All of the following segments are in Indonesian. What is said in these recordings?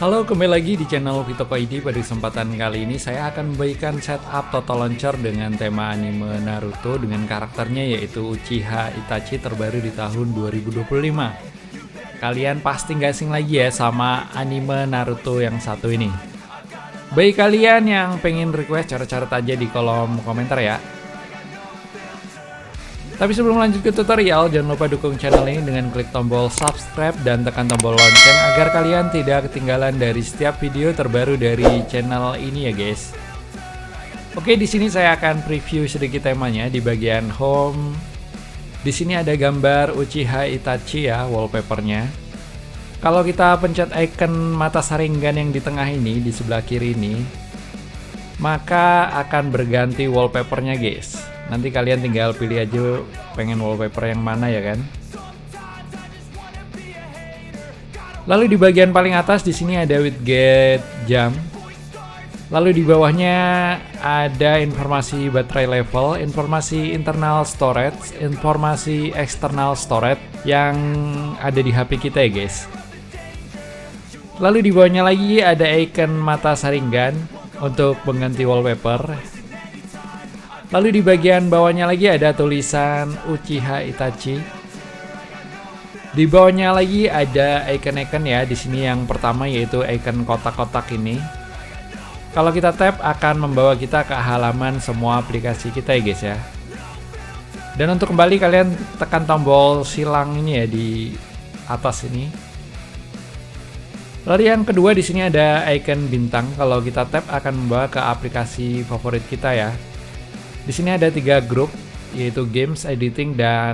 Halo, kembali lagi di channel Vitoko ID. Pada kesempatan kali ini saya akan membagikan setup Total Launcher dengan tema anime Naruto dengan karakternya yaitu Uchiha Itachi terbaru di tahun 2025. Kalian pasti nggak asing lagi ya sama anime Naruto yang satu ini. Bagi kalian yang pengen request, coret-coret aja di kolom komentar ya. Tapi sebelum lanjut ke tutorial, jangan lupa dukung channel ini dengan klik tombol subscribe dan tekan tombol lonceng agar kalian tidak ketinggalan dari setiap video terbaru dari channel ini ya guys. Oke, di sini saya akan preview sedikit temanya di bagian home. Di sini ada gambar Uchiha Itachi ya, wallpapernya. Kalau kita pencet icon mata Sharingan yang di tengah ini, di sebelah kiri ini, maka akan berganti wallpapernya guys. Nanti kalian tinggal pilih aja pengen wallpaper yang mana ya kan. Lalu di bagian paling atas di sini ada widget jam. Lalu di bawahnya ada informasi baterai level, informasi internal storage, informasi external storage yang ada di HP kita ya guys. Lalu di bawahnya lagi ada icon mata Sharingan untuk mengganti wallpaper. Lalu di bagian bawahnya lagi ada tulisan Uchiha Itachi. Di bawahnya lagi ada icon-icon ya. Di sini yang pertama yaitu icon kotak-kotak ini. Kalau kita tap akan membawa kita ke halaman semua aplikasi kita ya guys ya. Dan untuk kembali kalian tekan tombol silang ini ya di atas ini. Lalu yang kedua di sini ada icon bintang. Kalau kita tap akan membawa ke aplikasi favorit kita ya. Di sini ada 3 grup, yaitu Games, Editing, dan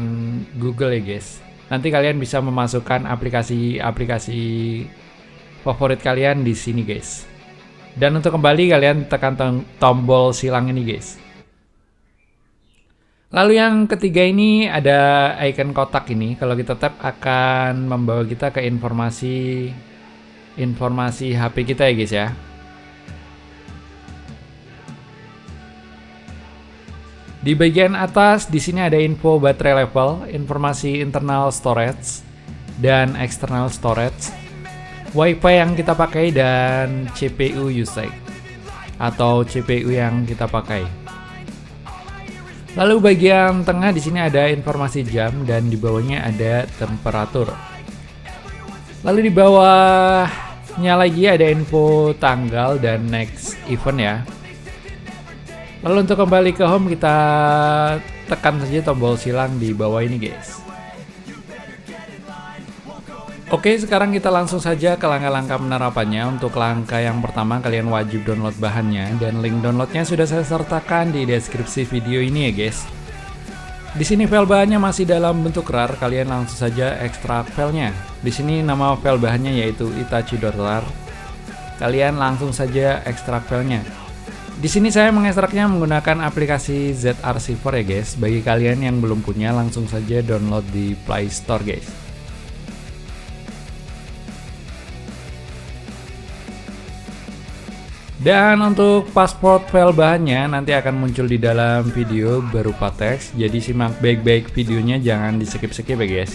Google ya guys. Nanti kalian bisa memasukkan aplikasi-aplikasi favorit kalian di sini guys. Dan untuk kembali kalian tekan tombol silang ini guys. Lalu yang ketiga ini ada icon kotak ini. Kalau kita tap akan membawa kita ke informasi HP kita ya guys ya. Di bagian atas di sini ada info baterai level, informasi internal storage dan external storage, WiFi yang kita pakai dan CPU usage atau CPU yang kita pakai. Lalu bagian tengah di sini ada informasi jam dan di bawahnya ada temperatur. Lalu di bawahnya lagi ada info tanggal dan next event ya. Lalu untuk kembali ke home kita tekan saja tombol silang di bawah ini guys. Oke, sekarang kita langsung saja ke langkah-langkah penerapannya. Untuk langkah yang pertama kalian wajib download bahannya dan link downloadnya sudah saya sertakan di deskripsi video ini ya guys. Di sini file bahannya masih dalam bentuk RAR, kalian langsung saja ekstrak filenya. Di sini nama file bahannya yaitu itachi.rar. Kalian langsung saja ekstrak filenya. Di sini saya mengekstraknya menggunakan aplikasi Z-Archiver ya guys. Bagi kalian yang belum punya langsung saja download di Play Store guys. Dan untuk pasport file bahannya nanti akan muncul di dalam video berupa teks. Jadi simak baik-baik videonya, jangan di-skip-skip ya guys.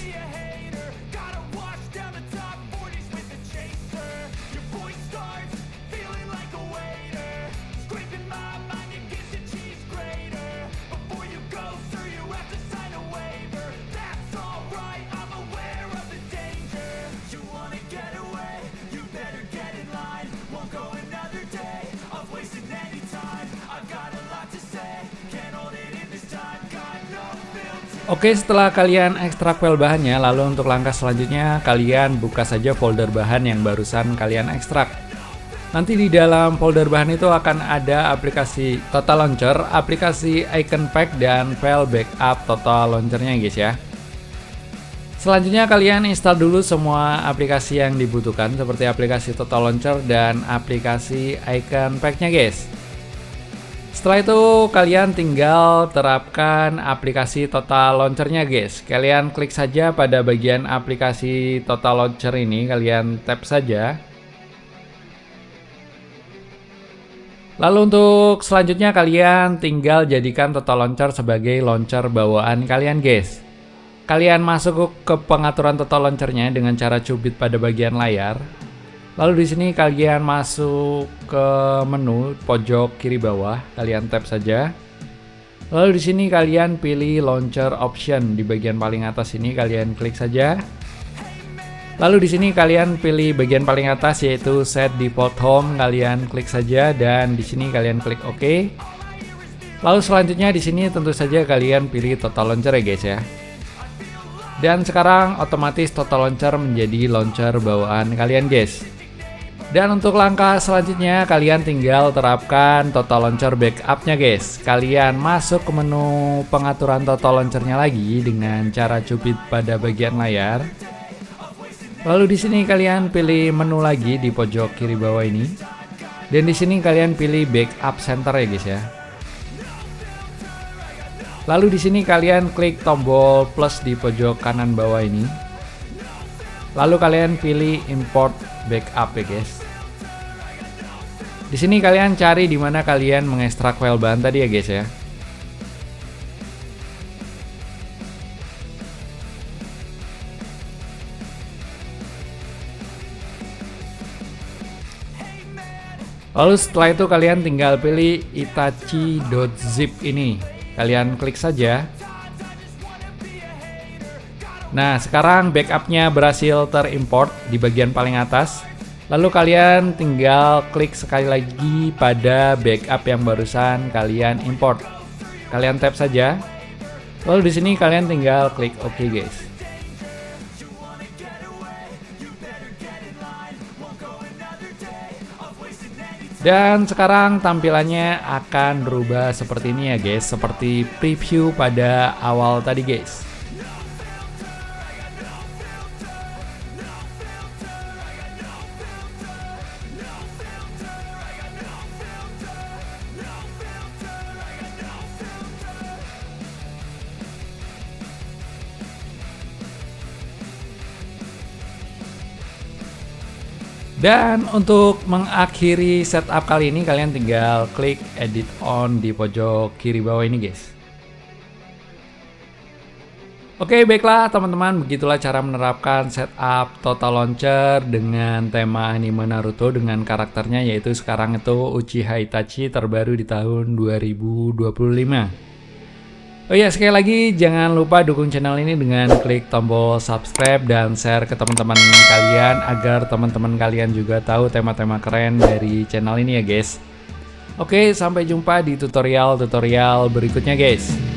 Oke, setelah kalian ekstrak file bahannya, lalu untuk langkah selanjutnya kalian buka saja folder bahan yang barusan kalian ekstrak. Nanti di dalam folder bahan itu akan ada aplikasi Total Launcher, aplikasi Icon Pack, dan file backup Total Launcher-nya guys ya. Selanjutnya kalian install dulu semua aplikasi yang dibutuhkan seperti aplikasi Total Launcher dan aplikasi Icon Pack-nya guys. Setelah itu kalian tinggal terapkan aplikasi Total Launcher-nya guys. Kalian klik saja pada bagian aplikasi Total Launcher ini, kalian tap saja. Lalu untuk selanjutnya kalian tinggal jadikan Total Launcher sebagai launcher bawaan kalian guys. Kalian masuk ke pengaturan Total Launcher-nya dengan cara cubit pada bagian layar. Lalu di sini kalian masuk ke menu pojok kiri bawah, kalian tap saja. Lalu di sini kalian pilih launcher option di bagian paling atas ini, kalian klik saja. Lalu di sini kalian pilih bagian paling atas yaitu set default home, kalian klik saja dan di sini kalian klik OK. Lalu selanjutnya di sini tentu saja kalian pilih total launcher ya guys ya. Dan sekarang otomatis total launcher menjadi launcher bawaan kalian guys. Dan untuk langkah selanjutnya kalian tinggal terapkan total launcher backup-nya guys. Kalian masuk ke menu pengaturan total launcher-nya lagi dengan cara cubit pada bagian layar. Lalu di sini kalian pilih menu lagi di pojok kiri bawah ini. Dan di sini kalian pilih backup center ya guys ya. Lalu di sini kalian klik tombol plus di pojok kanan bawah ini. Lalu kalian pilih import backup ya guys. Di sini kalian cari di mana kalian mengekstrak file bahan tadi ya guys ya. Lalu setelah itu kalian tinggal pilih itachi.zip ini. Kalian klik saja. Nah, sekarang backupnya berhasil terimport di bagian paling atas. Lalu kalian tinggal klik sekali lagi pada backup yang barusan kalian import. Kalian tap saja. Lalu di sini kalian tinggal klik OK guys. Dan sekarang tampilannya akan berubah seperti ini ya guys, seperti preview pada awal tadi guys. Dan untuk mengakhiri setup kali ini kalian tinggal klik edit on di pojok kiri bawah ini guys. Oke baiklah teman-teman, begitulah cara menerapkan setup total launcher dengan tema anime Naruto dengan karakternya yaitu sekarang itu Uchiha Itachi terbaru di tahun 2025. Oh ya, sekali lagi jangan lupa dukung channel ini dengan klik tombol subscribe dan share ke teman-teman kalian agar teman-teman kalian juga tahu tema-tema keren dari channel ini ya guys. Oke, sampai jumpa di tutorial-tutorial berikutnya guys.